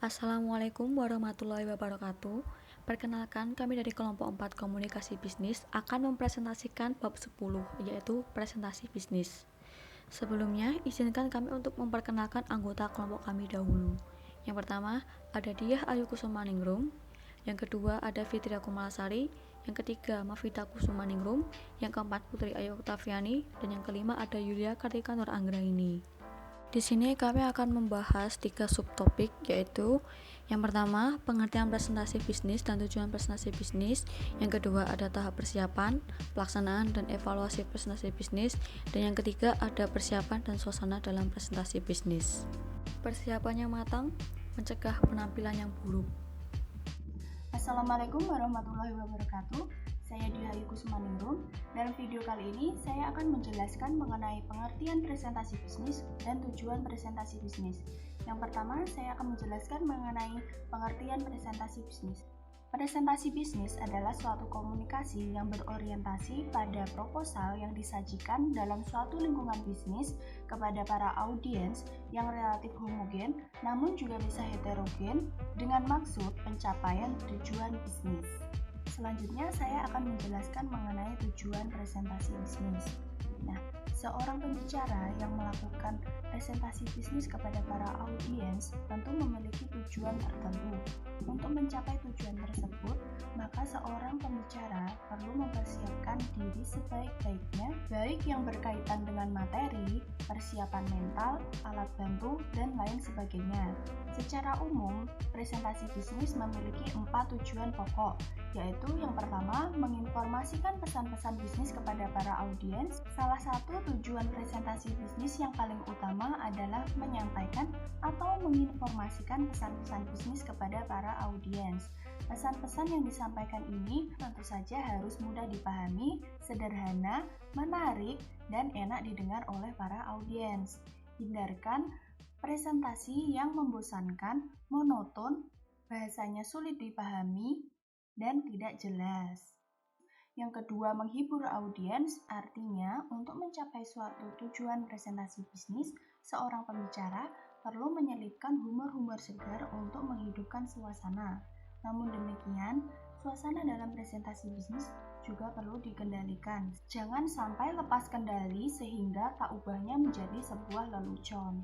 Assalamualaikum warahmatullahi wabarakatuh. Perkenalkan, kami dari kelompok 4 Komunikasi Bisnis akan mempresentasikan bab 10, yaitu presentasi bisnis. Sebelumnya, izinkan kami untuk memperkenalkan anggota kelompok kami dahulu. Yang pertama, ada Diah Ayu Kusumaningrum. Yang kedua, ada Fitria Kumalasari. Yang ketiga, Mafida Kusumaningrum. Yang keempat, Putri Ayu Oktaviani. Dan yang kelima, ada Yulia Kartika Nur Anggraini. Di sini kami akan membahas 3 subtopik, yaitu yang pertama, pengertian presentasi bisnis dan tujuan presentasi bisnis. Yang kedua, ada tahap persiapan, pelaksanaan, dan evaluasi presentasi bisnis. Dan yang ketiga, ada persiapan dan suasana dalam presentasi bisnis. Persiapannya matang, mencegah penampilan yang buruk. Assalamualaikum warahmatullahi wabarakatuh. Saya Diah Ayu Kusumaningrum. Dalam video kali ini, saya akan menjelaskan mengenai pengertian presentasi bisnis dan tujuan presentasi bisnis. Yang pertama, saya akan menjelaskan mengenai pengertian presentasi bisnis. Presentasi bisnis adalah suatu komunikasi yang berorientasi pada proposal yang disajikan dalam suatu lingkungan bisnis kepada para audiens yang relatif homogen namun juga bisa heterogen dengan maksud pencapaian tujuan bisnis. Selanjutnya saya akan menjelaskan mengenai tujuan presentasi bisnis. Nah, seorang pembicara yang melakukan presentasi bisnis kepada para audiens tentu memiliki tujuan tertentu. Untuk mencapai tujuan tersebut, maka seorang pembicara perlu mempersiapkan diri sebaik-baiknya, baik yang berkaitan dengan materi, persiapan mental, alat bantu, dan lain sebagainya. Secara umum, presentasi bisnis memiliki 4 tujuan pokok, yaitu yang pertama, menginformasikan pesan-pesan bisnis kepada para audiens. Salah satu tujuan presentasi bisnis yang paling utama adalah menyampaikan atau menginformasikan pesan-pesan bisnis kepada para audiens. Pesan-pesan yang disampaikan ini tentu saja harus mudah dipahami, sederhana, menarik, dan enak didengar oleh para audiens. Hindarkan presentasi yang membosankan, monoton, bahasanya sulit dipahami, dan tidak jelas. Yang kedua, menghibur audiens, artinya untuk mencapai suatu tujuan presentasi bisnis, seorang pembicara perlu menyelipkan humor-humor segar untuk menghidupkan suasana. Namun demikian, suasana dalam presentasi bisnis juga perlu dikendalikan. Jangan sampai lepas kendali sehingga tak ubahnya menjadi sebuah lelucon.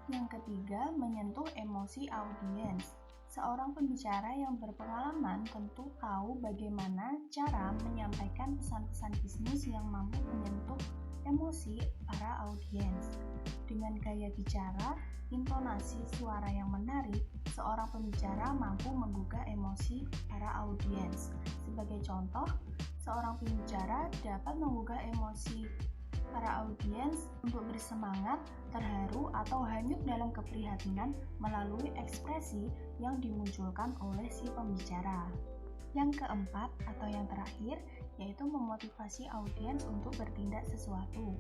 Yang ketiga, menyentuh emosi audiens. Seorang pembicara yang berpengalaman tentu tahu bagaimana cara menyampaikan pesan-pesan bisnis yang mampu menyentuh emosi para audiens. Dengan gaya bicara, intonasi suara yang menarik, seorang pembicara mampu menggugah emosi para audiens. Sebagai contoh, seorang pembicara dapat menggugah emosi para audiens untuk bersemangat, terharu, atau hanyut dalam keprihatinan melalui ekspresi yang dimunculkan oleh si pembicara. Yang keempat atau yang terakhir, yaitu memotivasi audiens untuk bertindak sesuatu.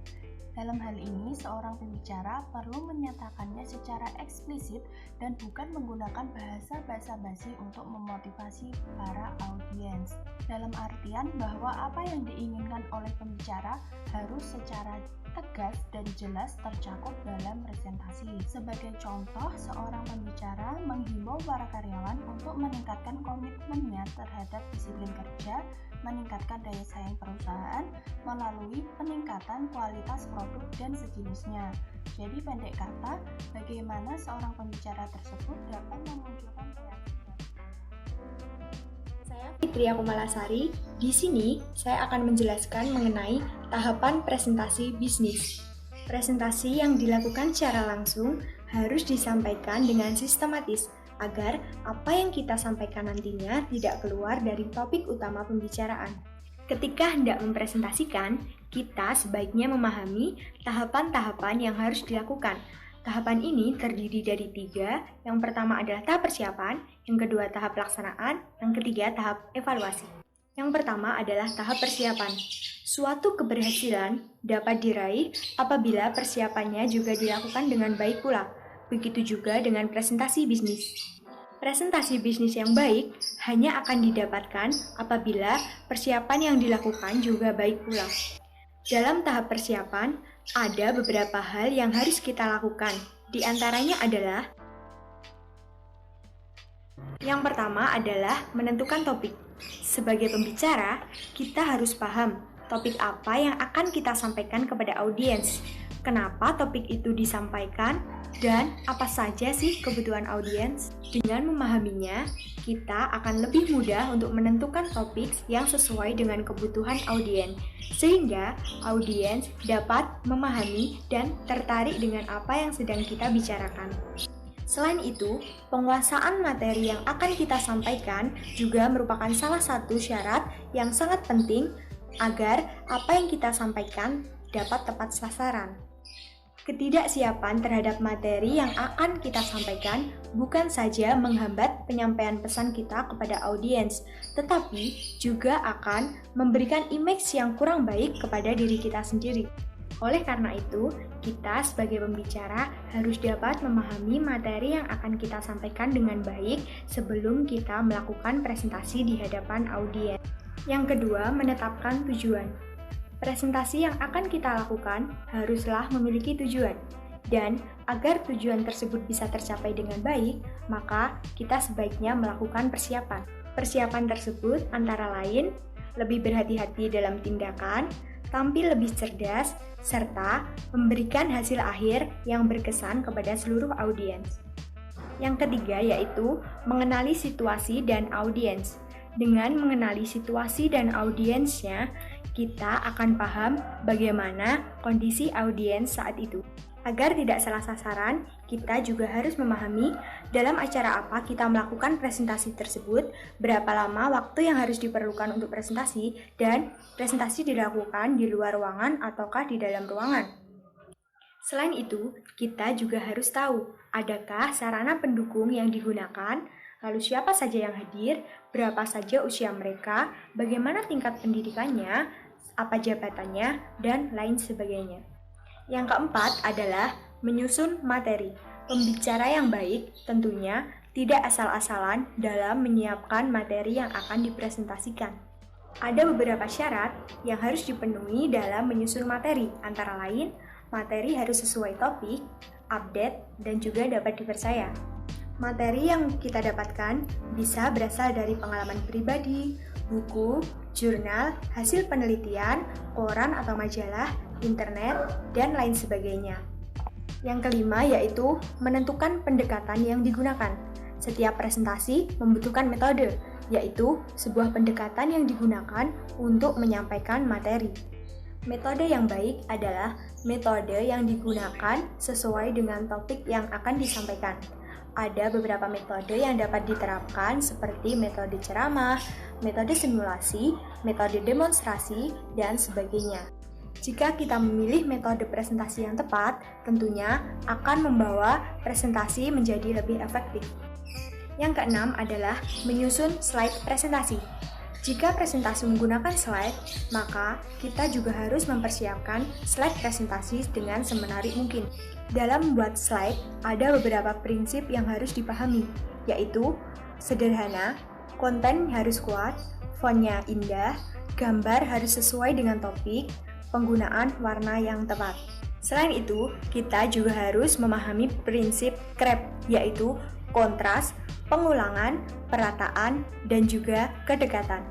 Dalam hal ini, seorang pembicara perlu menyatakannya secara eksplisit dan bukan menggunakan bahasa basa-basi untuk memotivasi para audiens. Dalam artian bahwa apa yang diinginkan oleh pembicara harus secara tegas dan jelas tercakup dalam presentasi. Sebagai contoh, seorang pembicara menghimbau para karyawan untuk meningkatkan komitmennya terhadap disiplin kerja, meningkatkan daya saing perusahaan melalui peningkatan kualitas produk dan sejenisnya. Jadi pendek kata, bagaimana seorang pembicara tersebut dapat memunculkan reaksi. Saya Fitria Kumalasari. Di sini saya akan menjelaskan mengenai tahapan presentasi bisnis. Presentasi yang dilakukan secara langsung harus disampaikan dengan sistematis agar apa yang kita sampaikan nantinya tidak keluar dari topik utama pembicaraan. Ketika hendak mempresentasikan, kita sebaiknya memahami tahapan-tahapan yang harus dilakukan. Tahapan ini terdiri dari 3, yang pertama adalah tahap persiapan, yang kedua tahap pelaksanaan, yang ketiga tahap evaluasi. Yang pertama adalah tahap persiapan. Suatu keberhasilan dapat diraih apabila persiapannya juga dilakukan dengan baik pula. Begitu juga dengan presentasi bisnis. Presentasi bisnis yang baik hanya akan didapatkan apabila persiapan yang dilakukan juga baik pula. Dalam tahap persiapan, ada beberapa hal yang harus kita lakukan. Di antaranya adalah Yang pertama adalah menentukan topik. Sebagai pembicara, kita harus paham topik apa yang akan kita sampaikan kepada audiens, kenapa topik itu disampaikan, dan apa saja sih kebutuhan audiens. Dengan memahaminya, kita akan lebih mudah untuk menentukan topik yang sesuai dengan kebutuhan audiens, sehingga audiens dapat memahami dan tertarik dengan apa yang sedang kita bicarakan. Selain itu, penguasaan materi yang akan kita sampaikan juga merupakan salah satu syarat yang sangat penting agar apa yang kita sampaikan dapat tepat sasaran. Ketidaksiapan terhadap materi yang akan kita sampaikan bukan saja menghambat penyampaian pesan kita kepada audiens, tetapi juga akan memberikan image yang kurang baik kepada diri kita sendiri. Oleh karena itu, kita sebagai pembicara harus dapat memahami materi yang akan kita sampaikan dengan baik sebelum kita melakukan presentasi di hadapan audiens. Yang kedua, menetapkan tujuan. Presentasi yang akan kita lakukan haruslah memiliki tujuan. Dan agar tujuan tersebut bisa tercapai dengan baik, maka kita sebaiknya melakukan persiapan. Persiapan tersebut antara lain lebih berhati-hati dalam tindakan, tampil lebih cerdas, serta memberikan hasil akhir yang berkesan kepada seluruh audiens. Yang ketiga yaitu mengenali situasi dan audiens. Dengan mengenali situasi dan audiensnya, kita akan paham bagaimana kondisi audiens saat itu. Agar tidak salah sasaran, kita juga harus memahami dalam acara apa kita melakukan presentasi tersebut, berapa lama waktu yang harus diperlukan untuk presentasi, dan presentasi dilakukan di luar ruangan ataukah di dalam ruangan. Selain itu, kita juga harus tahu adakah sarana pendukung yang digunakan, lalu siapa saja yang hadir, berapa saja usia mereka, bagaimana tingkat pendidikannya, apa jabatannya, dan lain sebagainya. Yang keempat adalah menyusun materi. Pembicara yang baik tentunya tidak asal-asalan dalam menyiapkan materi yang akan dipresentasikan. Ada beberapa syarat yang harus dipenuhi dalam menyusun materi, antara lain materi harus sesuai topik, update, dan juga dapat dipercaya. Materi yang kita dapatkan bisa berasal dari pengalaman pribadi, buku, jurnal, hasil penelitian, koran atau majalah, internet, dan lain sebagainya. Yang kelima yaitu menentukan pendekatan yang digunakan. Setiap presentasi membutuhkan metode, yaitu sebuah pendekatan yang digunakan untuk menyampaikan materi. Metode yang baik adalah metode yang digunakan sesuai dengan topik yang akan disampaikan. Ada beberapa metode yang dapat diterapkan seperti metode ceramah, metode simulasi, metode demonstrasi, dan sebagainya. Jika kita memilih metode presentasi yang tepat, tentunya akan membawa presentasi menjadi lebih efektif. Yang keenam adalah menyusun slide presentasi. Jika presentasi menggunakan slide, maka kita juga harus mempersiapkan slide presentasi dengan semenarik mungkin. Dalam membuat slide, ada beberapa prinsip yang harus dipahami, yaitu sederhana, konten harus kuat, fontnya indah, gambar harus sesuai dengan topik, penggunaan warna yang tepat. Selain itu, kita juga harus memahami prinsip KREP, yaitu kontras, pengulangan, perataan, dan juga kedekatan.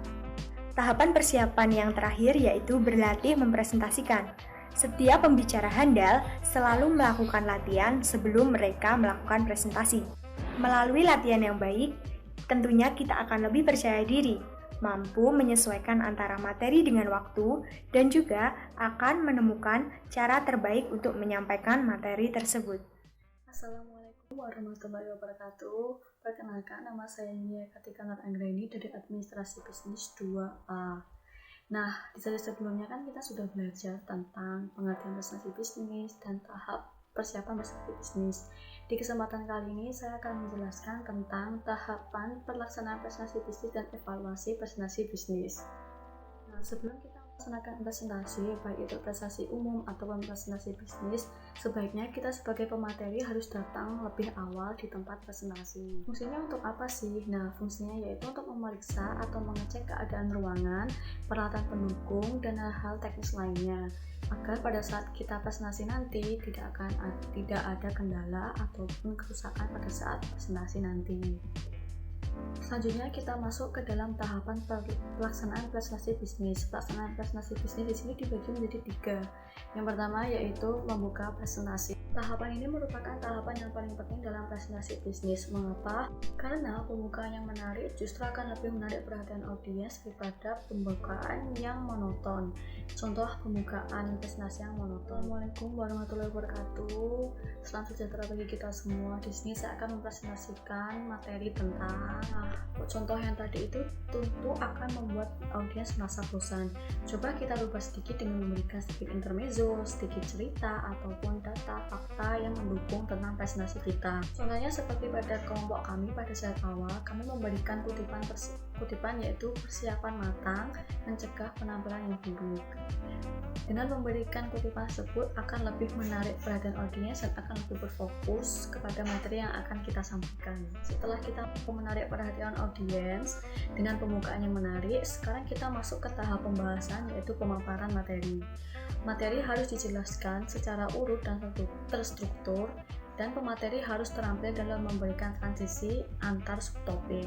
Tahapan persiapan yang terakhir yaitu berlatih mempresentasikan. Setiap pembicara handal selalu melakukan latihan sebelum mereka melakukan presentasi. Melalui latihan yang baik, tentunya kita akan lebih percaya diri, mampu menyesuaikan antara materi dengan waktu, dan juga akan menemukan cara terbaik untuk menyampaikan materi tersebut. Assalamualaikum warahmatullahi wabarakatuh. Perkenalkan, nama saya Nia Kartika Nur Anggraini dari Administrasi Bisnis 2A. Nah, di sesi sebelumnya kan kita sudah belajar tentang pengertian presentasi bisnis dan tahap persiapan presentasi bisnis. Di kesempatan kali ini saya akan menjelaskan tentang tahapan pelaksanaan presentasi bisnis dan evaluasi presentasi bisnis. Nah, sebelum kita melaksanakan presentasi, baik itu presentasi umum ataupun presentasi bisnis, sebaiknya kita sebagai pemateri harus datang lebih awal di tempat presentasi. Fungsinya untuk apa sih? Nah, fungsinya yaitu untuk memeriksa atau mengecek keadaan ruangan, peralatan pendukung, dan hal-hal teknis lainnya, agar pada saat kita presentasi nanti tidak ada kendala ataupun kerusakan pada saat presentasi nanti. Selanjutnya kita masuk ke dalam tahapan pelaksanaan presentasi bisnis. Pelaksanaan presentasi bisnis di sini dibagi menjadi 3. Yang pertama yaitu membuka presentasi. Tahapan ini merupakan tahapan yang paling penting dalam presentasi bisnis. Mengapa? Karena pembukaan yang menarik justru akan lebih menarik perhatian audiens daripada pembukaan yang monoton. Contoh pembukaan presentasi yang monoton. Assalamualaikum warahmatullahi wabarakatuh. Salam sejahtera bagi kita semua. Di sini saya akan mempresentasikan materi tentang contoh yang tadi itu tentu akan membuat audiens merasa bosan. Coba kita rubah sedikit dengan memberikan sedikit intermezzo, sedikit cerita ataupun data fakta yang mendukung tentang presentasi kita. Contohnya seperti pada kelompok kami pada saat awal, kami memberikan kutipan yaitu persiapan matang mencegah penampilan yang buruk. Dengan memberikan kutipan tersebut akan lebih menarik perhatian audiens dan akan lebih berfokus kepada materi yang akan kita sampaikan. Setelah kita menarik perhatian audiens dengan pembukaan yang menarik, sekarang kita masuk ke tahap pembahasan yaitu pemaparan materi. Materi harus dijelaskan secara urut dan terstruktur, dan pemateri harus terampil dalam memberikan transisi antar subtopik.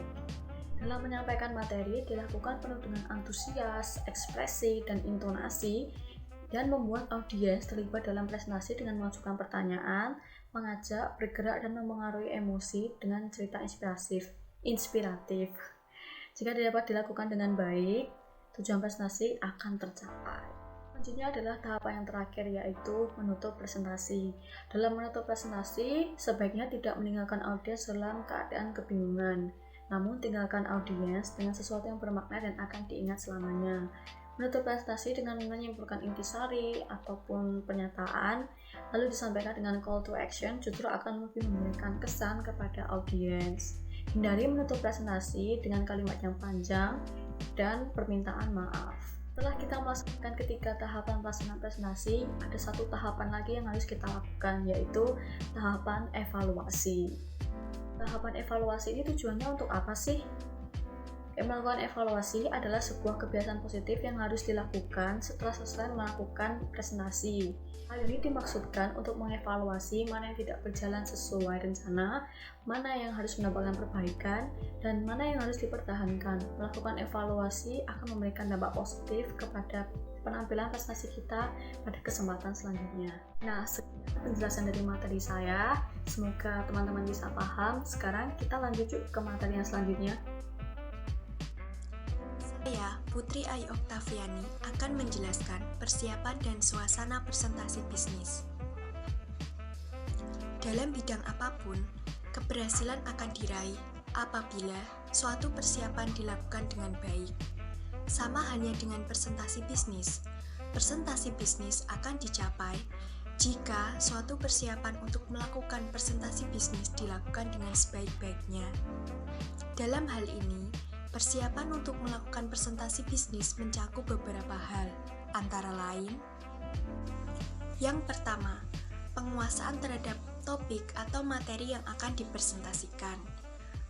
Dalam menyampaikan materi, dilakukan penuh dengan antusias, ekspresi, dan intonasi, dan membuat audiens terlibat dalam presentasi dengan mengajukan pertanyaan, mengajak, bergerak, dan mempengaruhi emosi dengan cerita inspiratif. Jika dapat dilakukan dengan baik, tujuan presentasi akan tercapai. Selanjutnya adalah tahapan yang terakhir yaitu menutup presentasi. Dalam menutup presentasi, sebaiknya tidak meninggalkan audiens dalam keadaan kebingungan, namun tinggalkan audiens dengan sesuatu yang bermakna dan akan diingat selamanya. Menutup presentasi dengan menyimpulkan intisari ataupun pernyataan, lalu disampaikan dengan call to action justru akan lebih memberikan kesan kepada audiens. Hindari menutup presentasi dengan kalimat yang panjang dan permintaan maaf. Setelah kita melaksanakan ketiga tahapan pelaksanaan presentasi, ada satu tahapan lagi yang harus kita lakukan, yaitu tahapan evaluasi. Tahapan evaluasi ini tujuannya untuk apa sih? Melakukan evaluasi adalah sebuah kebiasaan positif yang harus dilakukan setelah selesai melakukan presentasi. Hal ini dimaksudkan untuk mengevaluasi mana yang tidak berjalan sesuai rencana, mana yang harus mendapatkan perbaikan, dan mana yang harus dipertahankan. Melakukan evaluasi akan memberikan dampak positif kepada penampilan presentasi kita pada kesempatan selanjutnya. Nah, sekian penjelasan dari materi saya. Semoga teman-teman bisa paham. Sekarang kita lanjut ke materi yang selanjutnya. Saya, Putri Ayu Oktaviani, akan menjelaskan persiapan dan suasana presentasi bisnis. Dalam bidang apapun, keberhasilan akan diraih apabila suatu persiapan dilakukan dengan baik. Sama halnya dengan presentasi bisnis. Presentasi bisnis akan dicapai jika suatu persiapan untuk melakukan presentasi bisnis dilakukan dengan sebaik-baiknya. Dalam hal ini, persiapan untuk melakukan presentasi bisnis mencakup beberapa hal, antara lain: yang pertama, penguasaan terhadap topik atau materi yang akan dipresentasikan.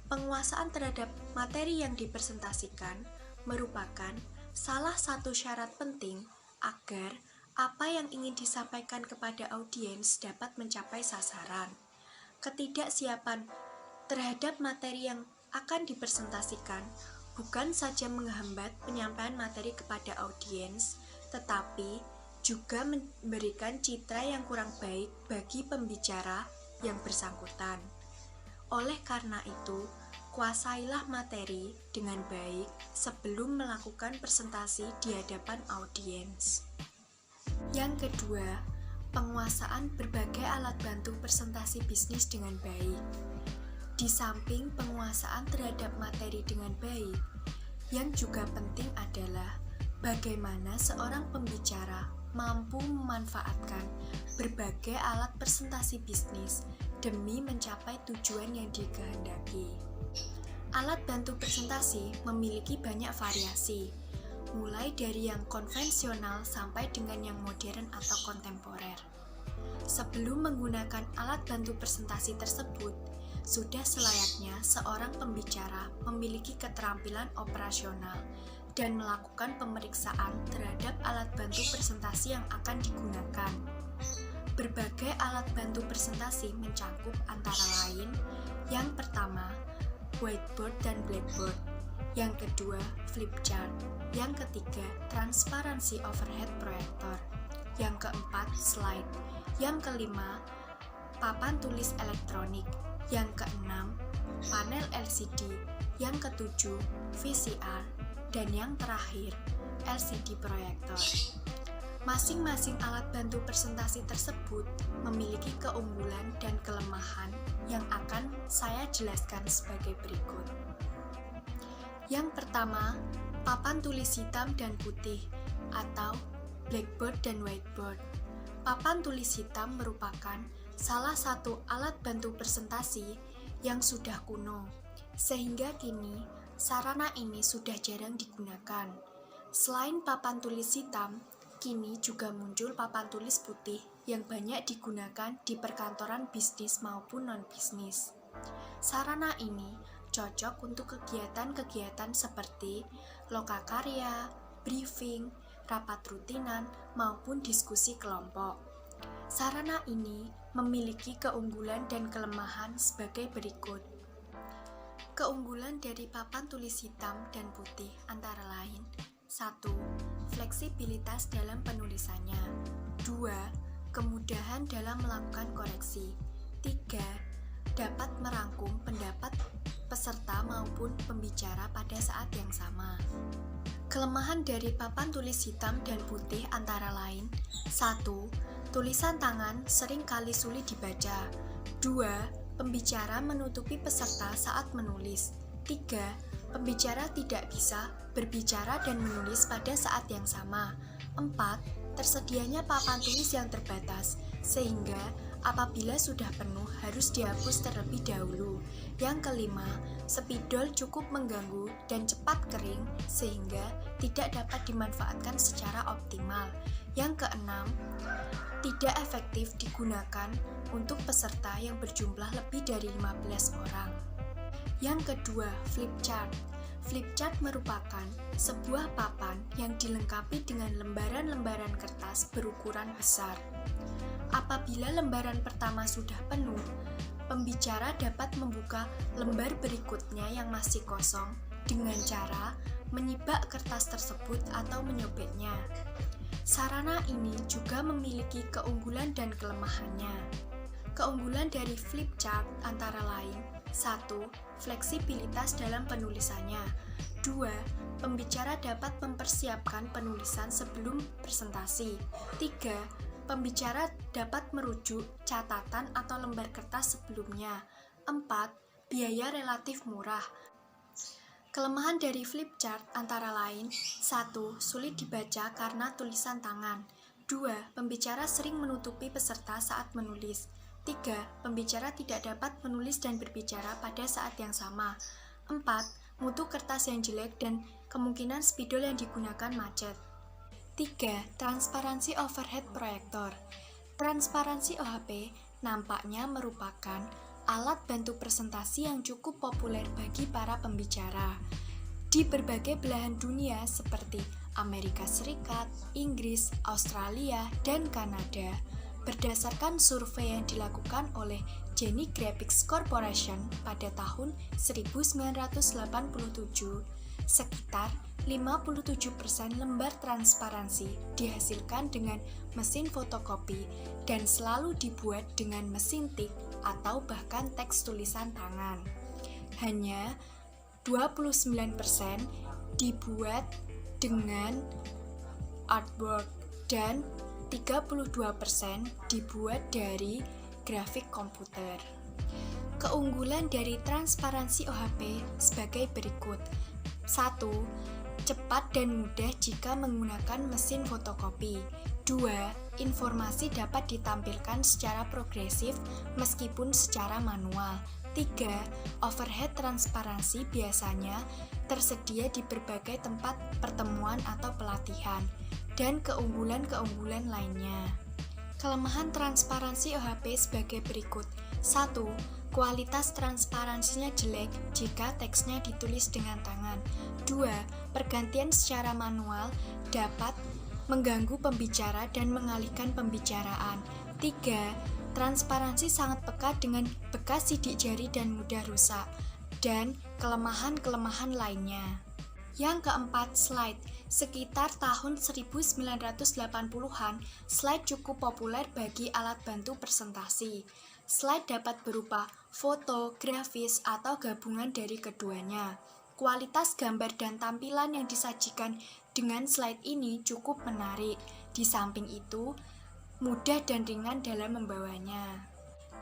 Penguasaan terhadap materi yang dipresentasikan merupakan salah satu syarat penting agar apa yang ingin disampaikan kepada audiens dapat mencapai sasaran. Ketidaksiapan terhadap materi yang akan dipresentasikan bukan saja menghambat penyampaian materi kepada audiens, tetapi juga memberikan citra yang kurang baik bagi pembicara yang bersangkutan. Oleh karena itu, kuasailah materi dengan baik sebelum melakukan presentasi di hadapan audiens. Yang kedua, penguasaan berbagai alat bantu presentasi bisnis dengan baik. Di samping penguasaan terhadap materi dengan baik, yang juga penting adalah bagaimana seorang pembicara mampu memanfaatkan berbagai alat presentasi bisnis demi mencapai tujuan yang dikehendaki. Alat bantu presentasi memiliki banyak variasi, mulai dari yang konvensional sampai dengan yang modern atau kontemporer. Sebelum menggunakan alat bantu presentasi tersebut, sudah selayaknya seorang pembicara memiliki keterampilan operasional dan melakukan pemeriksaan terhadap alat bantu presentasi yang akan digunakan. Berbagai alat bantu presentasi mencakup antara lain: yang pertama, whiteboard dan blackboard. Yang kedua, flip chart. Yang ketiga, transparansi overhead proyektor. Yang keempat, slide. Yang kelima, papan tulis elektronik. Yang keenam, panel LCD. Yang ketujuh, VCR. Dan yang terakhir, LCD proyektor. Masing-masing alat bantu presentasi tersebut memiliki keunggulan dan kelemahan yang akan saya jelaskan sebagai berikut. Yang pertama, papan tulis hitam dan putih atau blackboard dan whiteboard. Papan tulis hitam merupakan salah satu alat bantu presentasi yang sudah kuno, sehingga kini sarana ini sudah jarang digunakan. Selain papan tulis hitam, kini juga muncul papan tulis putih yang banyak digunakan di perkantoran bisnis maupun non-bisnis. Sarana ini cocok untuk kegiatan-kegiatan seperti lokakarya, briefing, rapat rutinan, maupun diskusi kelompok. Sarana ini memiliki keunggulan dan kelemahan sebagai berikut. Keunggulan dari papan tulis hitam dan putih antara lain: 1. Fleksibilitas dalam penulisannya. 2. Kemudahan dalam melakukan koreksi. 3. Dapat merangkum pendapat peserta maupun pembicara pada saat yang sama. Kelemahan dari papan tulis hitam dan putih antara lain: 1. Tulisan tangan sering kali sulit dibaca. 2. Pembicara menutupi peserta saat menulis. 3. Pembicara tidak bisa berbicara dan menulis pada saat yang sama. 4. Tersedianya papan tulis yang terbatas, sehingga apabila sudah penuh harus dihapus terlebih dahulu. Yang kelima, spidol cukup mengganggu dan cepat kering, sehingga tidak dapat dimanfaatkan secara optimal. Yang keenam, tidak efektif digunakan untuk peserta yang berjumlah lebih dari 15 orang. Yang kedua, flip chart. Flip chart merupakan sebuah papan yang dilengkapi dengan lembaran-lembaran kertas berukuran besar. Apabila lembaran pertama sudah penuh, pembicara dapat membuka lembar berikutnya yang masih kosong dengan cara menyibak kertas tersebut atau menyobeknya. Sarana ini juga memiliki keunggulan dan kelemahannya. Keunggulan dari flip chart antara lain: 1. Fleksibilitas dalam penulisannya. 2. Pembicara dapat mempersiapkan penulisan sebelum presentasi. 3. Pembicara dapat merujuk catatan atau lembar kertas sebelumnya. 4. Biaya relatif murah. Kelemahan dari flip chart antara lain: 1. Sulit dibaca karena tulisan tangan. 2. Pembicara sering menutupi peserta saat menulis. 3. Pembicara tidak dapat menulis dan berbicara pada saat yang sama. 4. Mutu kertas yang jelek dan kemungkinan spidol yang digunakan macet. 3. Transparansi overhead proyektor. Transparansi OHP nampaknya merupakan alat bantu presentasi yang cukup populer bagi para pembicara. Di berbagai belahan dunia seperti Amerika Serikat, Inggris, Australia, dan Kanada, berdasarkan survei yang dilakukan oleh Genie Graphics Corporation pada tahun 1987, sekitar 57% lembar transparansi dihasilkan dengan mesin fotokopi dan selalu dibuat dengan mesin tik atau bahkan teks tulisan tangan. Hanya 29% dibuat dengan artwork dan 32% dibuat dari grafik komputer. Keunggulan dari transparansi OHP sebagai berikut: 1. Cepat dan mudah jika menggunakan mesin fotokopi. 2. Informasi dapat ditampilkan secara progresif meskipun secara manual. 3. Overhead transparansi biasanya tersedia di berbagai tempat pertemuan atau pelatihan. Dan keunggulan-keunggulan lainnya. Kelemahan transparansi OHP sebagai berikut: 1. Kualitas transparansinya jelek jika teksnya ditulis dengan tangan. 2. Pergantian secara manual dapat mengganggu pembicara dan mengalihkan pembicaraan. 3. Transparansi sangat pekat dengan bekas sidik jari dan mudah rusak. dan kelemahan-kelemahan lainnya. Yang keempat, slide. Sekitar tahun 1980-an, slide cukup populer bagi alat bantu presentasi. Slide dapat berupa foto, grafis, atau gabungan dari keduanya. Kualitas gambar dan tampilan yang disajikan dengan slide ini cukup menarik. Di samping itu, mudah dan ringan dalam membawanya.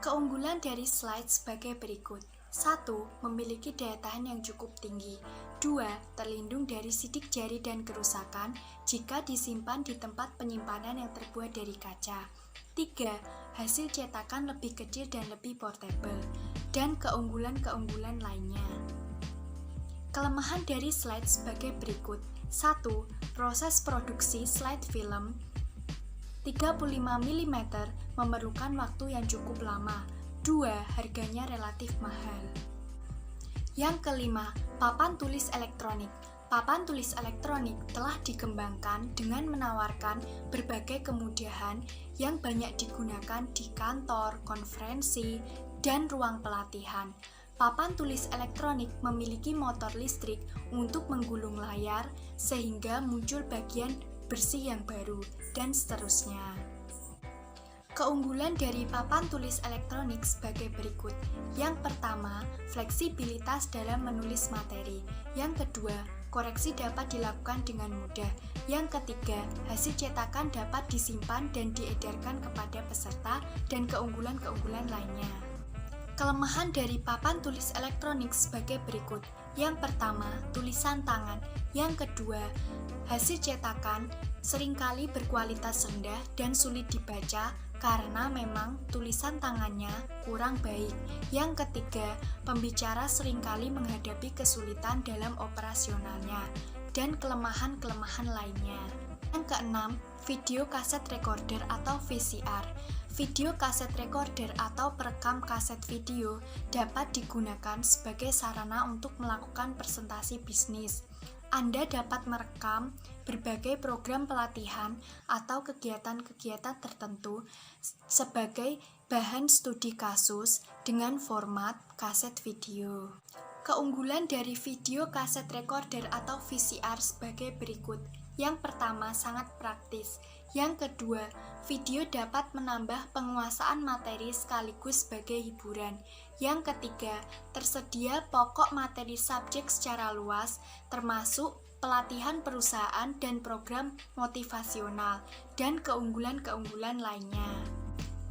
Keunggulan dari slide sebagai berikut. 1. Memiliki daya tahan yang cukup tinggi. 2. Terlindung dari sidik jari dan kerusakan jika disimpan di tempat penyimpanan yang terbuat dari kaca. 3. Hasil cetakan lebih kecil dan lebih portable. Dan keunggulan-keunggulan lainnya. Kelemahan dari slide sebagai berikut. 1. Proses produksi slide film 35 mm memerlukan waktu yang cukup lama. 2. Harganya relatif mahal. Yang kelima, papan tulis elektronik. Papan tulis elektronik telah dikembangkan dengan menawarkan berbagai kemudahan yang banyak digunakan di kantor, konferensi, dan ruang pelatihan. Papan tulis elektronik memiliki motor listrik untuk menggulung layar sehingga muncul bagian bersih yang baru, dan seterusnya. Keunggulan dari papan tulis elektronik sebagai berikut. Yang pertama, fleksibilitas dalam menulis materi. Yang kedua, koreksi dapat dilakukan dengan mudah. Yang ketiga, hasil cetakan dapat disimpan dan diedarkan kepada peserta, dan keunggulan-keunggulan lainnya. Kelemahan dari papan tulis elektronik sebagai berikut. Yang pertama, tulisan tangan. Yang kedua, hasil cetakan seringkali berkualitas rendah dan sulit dibaca karena memang tulisan tangannya kurang baik. Yang ketiga, pembicara seringkali menghadapi kesulitan dalam operasionalnya dan kelemahan-kelemahan lainnya. Yang keenam, video kaset recorder atau VCR. Video kaset recorder atau perekam kaset video dapat digunakan sebagai sarana untuk melakukan presentasi bisnis. Anda dapat merekam berbagai program pelatihan atau kegiatan-kegiatan tertentu sebagai bahan studi kasus dengan format kaset video. Keunggulan dari video kaset recorder atau VCR sebagai berikut. Yang pertama, sangat praktis. Yang kedua, video dapat menambah penguasaan materi sekaligus sebagai hiburan. Yang ketiga, tersedia pokok materi subjek secara luas, termasuk pelatihan perusahaan dan program motivasional, dan keunggulan-keunggulan lainnya.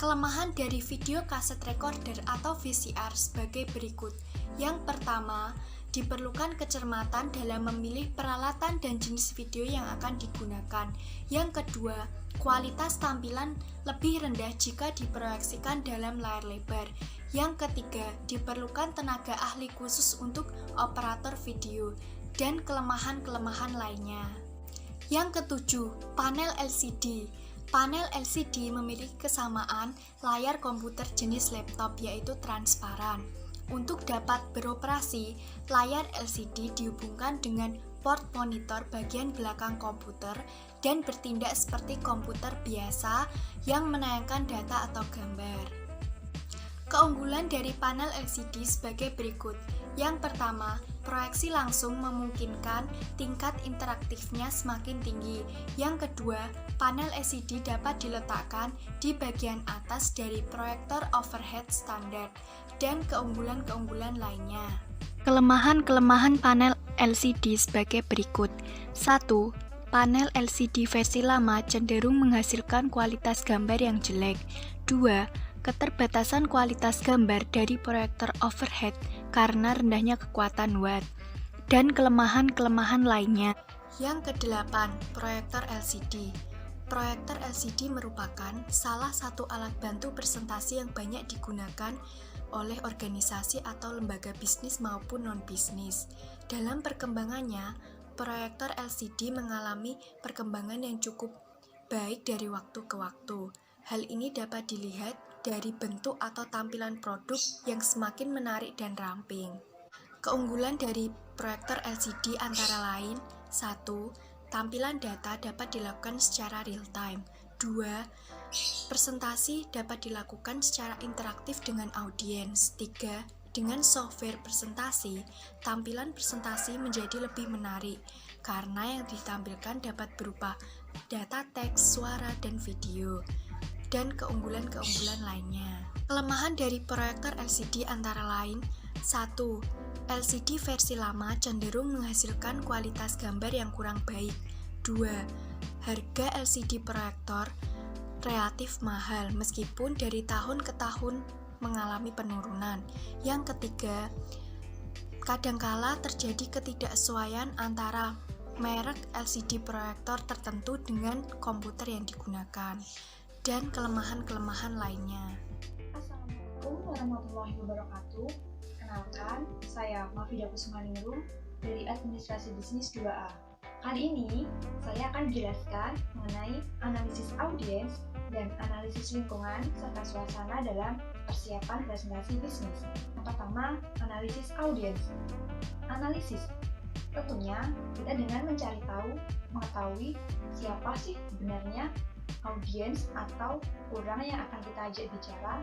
Kelemahan dari video kaset recorder atau VCR sebagai berikut. Yang pertama, diperlukan kecermatan dalam memilih peralatan dan jenis video yang akan digunakan. Yang kedua, kualitas tampilan lebih rendah jika diproyeksikan dalam layar lebar. Yang ketiga, diperlukan tenaga ahli khusus untuk operator video, dan kelemahan-kelemahan lainnya. Yang ketujuh, panel LCD. Panel LCD memiliki kesamaan layar komputer jenis laptop, yaitu transparan. Untuk dapat beroperasi, layar LCD dihubungkan dengan port monitor bagian belakang komputer dan bertindak seperti komputer biasa yang menayangkan data atau gambar. Keunggulan dari panel LCD sebagai berikut. Yang pertama, proyeksi langsung memungkinkan tingkat interaktifnya semakin tinggi. Yang kedua, panel LCD dapat diletakkan di bagian atas dari proyektor overhead standar, dan keunggulan-keunggulan lainnya. Kelemahan-kelemahan panel LCD sebagai berikut. 1. Panel LCD versi lama cenderung menghasilkan kualitas gambar yang jelek. 2. Keterbatasan kualitas gambar dari proyektor overhead karena rendahnya kekuatan watt. Dan kelemahan-kelemahan lainnya. Yang kedelapan, proyektor LCD. Proyektor LCD merupakan salah satu alat bantu presentasi yang banyak digunakan oleh organisasi atau lembaga bisnis maupun non-bisnis. Dalam perkembangannya, proyektor LCD mengalami perkembangan yang cukup baik dari waktu ke waktu. Hal ini dapat dilihat dari bentuk atau tampilan produk yang semakin menarik dan ramping. Keunggulan dari proyektor LCD antara lain: 1. Tampilan data dapat dilakukan secara real time. 2. Presentasi dapat dilakukan secara interaktif dengan audiens. 3. Dengan software presentasi, tampilan presentasi menjadi lebih menarik karena yang ditampilkan dapat berupa data teks, suara, dan video, dan keunggulan-keunggulan lainnya. Kelemahan dari proyektor LCD antara lain: 1. LCD versi lama cenderung menghasilkan kualitas gambar yang kurang baik. 2. Harga LCD proyektor relatif mahal meskipun dari tahun ke tahun mengalami penurunan. Yang ketiga, kadangkala terjadi ketidaksesuaian antara merek LCD proyektor tertentu dengan komputer yang digunakan, dan kelemahan-kelemahan lainnya. Assalamualaikum warahmatullahi wabarakatuh. Kenalkan, saya Mafidah Kusmaningrum dari Administrasi Bisnis 2A. Kali ini, saya akan menjelaskan mengenai analisis audiens dan analisis lingkungan serta suasana dalam persiapan presentasi bisnis. Yang pertama, analisis audiens. Analisis tentunya kita dengan mencari tahu, mengetahui siapa sih sebenarnya audiens atau orang yang akan kita ajak bicara.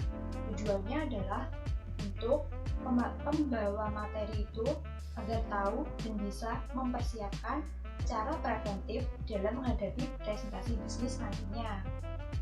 Tujuannya adalah untuk pembawa materi itu agar tahu dan bisa mempersiapkan cara preventif dalam menghadapi presentasi bisnis nantinya.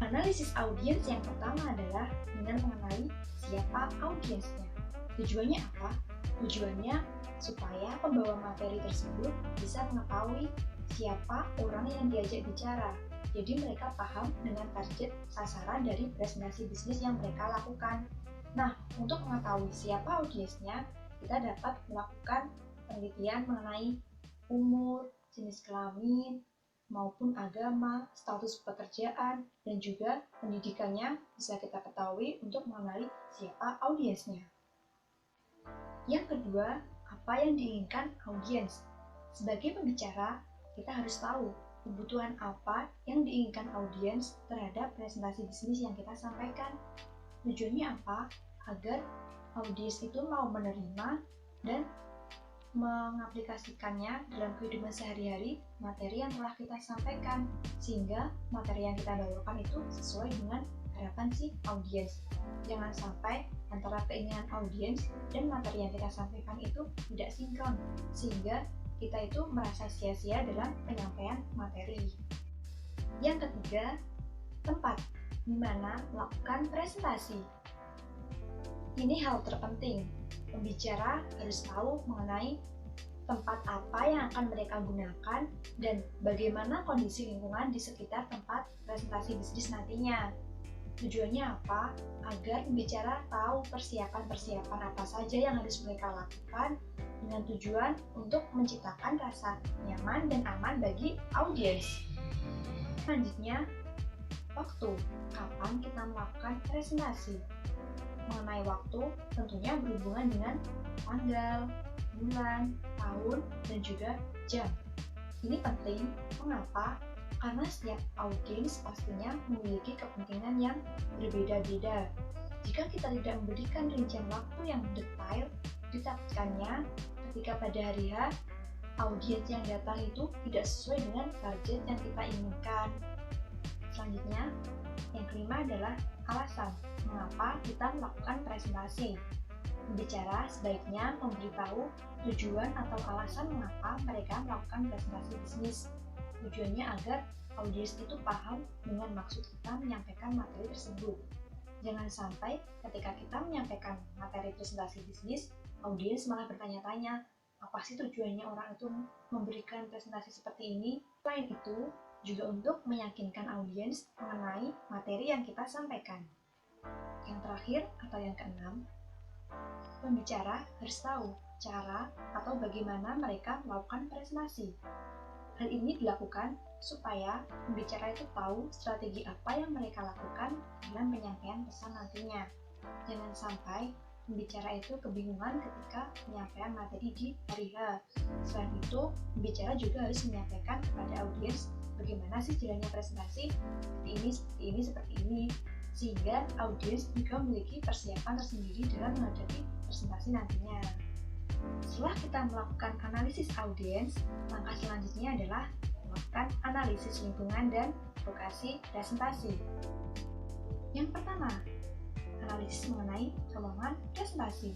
Analisis audiens yang pertama adalah dengan mengenali siapa audiensnya. Tujuannya apa? Tujuannya supaya pembawa materi tersebut bisa mengetahui siapa orang yang diajak bicara. Jadi mereka paham dengan target sasaran dari presentasi bisnis yang mereka lakukan. Nah, untuk mengetahui siapa audiensnya, kita dapat melakukan penelitian mengenai umur, jenis kelamin, maupun agama, status pekerjaan, dan juga pendidikannya bisa kita ketahui untuk mengenali siapa audiensnya. Yang kedua, apa yang diinginkan audiens? Sebagai pembicara, kita harus tahu kebutuhan apa yang diinginkan audiens terhadap presentasi bisnis yang kita sampaikan. Tujuannya apa? Agar audiens itu mau menerima dan mengaplikasikannya dalam kehidupan sehari-hari materi yang telah kita sampaikan, sehingga materi yang kita bawakan itu sesuai dengan harapan si audiens. Jangan sampai antara keinginan audiens dan materi yang kita sampaikan itu tidak sinkron, sehingga kita itu merasa sia-sia dalam penyampaian materi. Yang ketiga, tempat di mana melakukan presentasi. Ini hal terpenting. Pembicara harus tahu mengenai tempat apa yang akan mereka gunakan dan bagaimana kondisi lingkungan di sekitar tempat presentasi bisnis nantinya. Tujuannya apa? Agar pembicara tahu persiapan-persiapan apa saja yang harus mereka lakukan dengan tujuan untuk menciptakan rasa nyaman dan aman bagi audiens. Selanjutnya, waktu. Kapan kita melakukan presentasi? Mengenai waktu, tentunya berhubungan dengan tanggal, bulan, tahun, dan juga jam. Ini penting, mengapa? Karena setiap audiens pastinya memiliki kepentingan yang berbeda-beda. Jika kita tidak memberikan rincian waktu yang detail, ditakutkannya ketika pada hari H, audiens yang datang itu tidak sesuai dengan target yang kita inginkan. Selanjutnya, yang kelima adalah alasan mengapa kita melakukan presentasi. Pembicara sebaiknya memberitahu tujuan atau alasan mengapa mereka melakukan presentasi bisnis. Tujuannya agar audiens itu paham dengan maksud kita menyampaikan materi tersebut. Jangan sampai ketika kita menyampaikan materi presentasi bisnis, audiens malah bertanya-tanya, apa sih tujuannya orang itu memberikan presentasi seperti ini? Selain itu, juga untuk meyakinkan audiens mengenai materi yang kita sampaikan. Yang terakhir atau yang keenam, pembicara harus tahu cara atau bagaimana mereka melakukan presentasi. Hal ini dilakukan supaya pembicara itu tahu strategi apa yang mereka lakukan dalam penyampaian pesan nantinya. Jangan sampai pembicara itu kebingungan ketika penyampaian materi di hari H. Selain itu, pembicara juga harus menyampaikan kepada audiens bagaimana sih jalannya presentasi, seperti ini, sehingga audiens juga memiliki persiapan tersendiri dalam menghadapi presentasi nantinya. Setelah kita melakukan analisis audiens, langkah selanjutnya adalah melakukan analisis lingkungan dan lokasi presentasi. Yang pertama, analisis mengenai ruangan presentasi.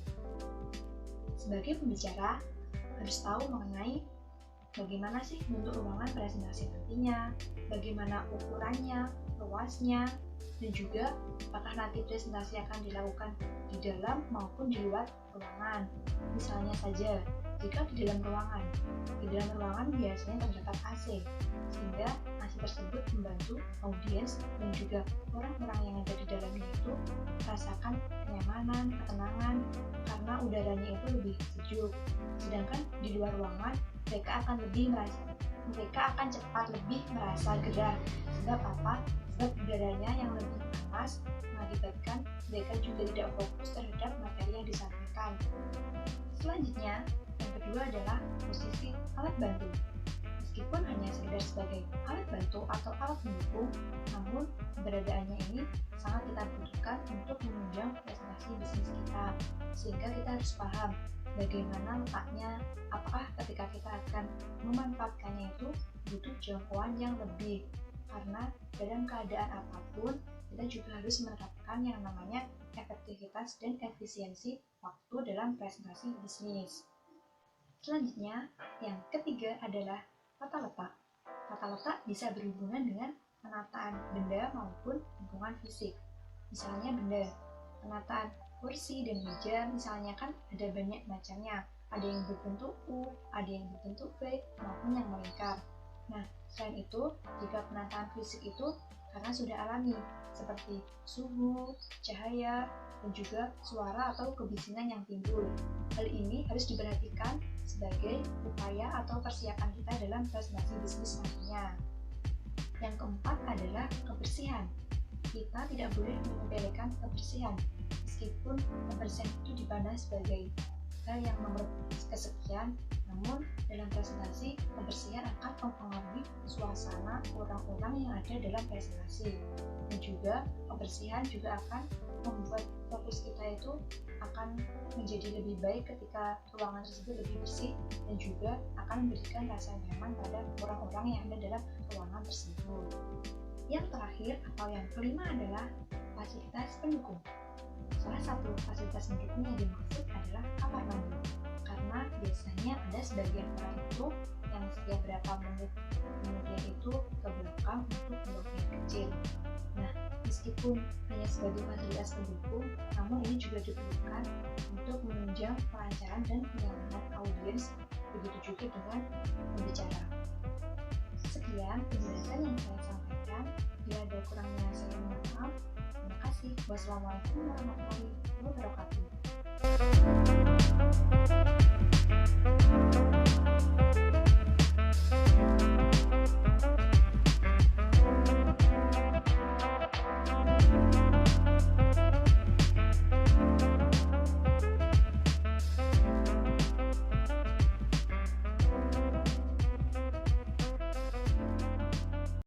Sebagai pembicara, harus tahu mengenai bagaimana sih bentuk ruangan presentasi nantinya, bagaimana ukurannya, luasnya, dan juga apakah nanti presentasi akan dilakukan di dalam maupun di luar ruangan. Misalnya saja, jika di dalam ruangan biasanya terdapat AC, sehingga AC tersebut membantu audiens dan juga orang-orang yang ada di dalamnya itu merasakan kenyamanan, ketenangan, karena udaranya itu lebih sejuk. Sedangkan di luar ruangan, mereka akan cepat lebih merasa gerah. Sebab apa? Sebab udaranya yang lebih panas mengakibatkan mereka juga tidak fokus terhadap materi yang disampaikan. Selanjutnya, yang kedua adalah posisi alat bantu. Meskipun hanya sekedar sebagai alat bantu atau alat pendukung, namun keberadaannya ini sangat kita butuhkan untuk menunjang presentasi bisnis kita. Sehingga kita harus paham bagaimana letaknya, apakah ketika kita akan memanfaatkannya itu butuh jangkauan yang lebih. Karena dalam keadaan apapun, kita juga harus menerapkan yang namanya efektivitas dan efisiensi waktu dalam presentasi bisnis. Selanjutnya, yang ketiga adalah tata letak. Tata letak bisa berhubungan dengan penataan benda maupun lingkungan fisik. Misalnya benda, penataan kursi dan meja misalnya kan ada banyak macamnya. Ada yang berbentuk U, ada yang berbentuk V, maupun yang melingkar. Nah, selain itu, jika penataan fisik itu karena sudah alami, seperti suhu, cahaya, dan juga suara atau kebisingan yang timbul. Hal ini harus diperhatikan sebagai upaya atau persiapan kita dalam presentasi bisnis nantinya. Yang keempat adalah kebersihan. Kita tidak boleh menyepelekan kebersihan, meskipun kebersihan itu dipandang sebagai hal yang nomor kesekian, namun dalam presentasi kebersihan akan mempengaruhi suasana orang-orang yang ada dalam presentasi, dan juga kebersihan juga akan membuat fokus kita itu akan menjadi lebih baik ketika ruangan tersebut lebih bersih, dan juga akan memberikan rasa nyaman pada orang-orang yang ada dalam ruangan tersebut. Yang terakhir atau yang kelima adalah fasilitas pendukung. Salah satu fasilitas pendukung yang dimaksud adalah kamar mandi, karena biasanya ada sebagian orang itu yang setiap berapa menit kemudian itu ke belakang untuk buang air kecil. Nah, meskipun hanya sebagai fasilitas pendukung, namun ini juga diperlukan untuk menunjang kelancaran dan kenyamanan audiens, begitu juga dengan pembicara. Sekian penjelasan yang saya sampaikan. Bila ada kurangnya saya mohon maaf. Terima kasih. Wassalamualaikum warahmatullahi wabarakatuh.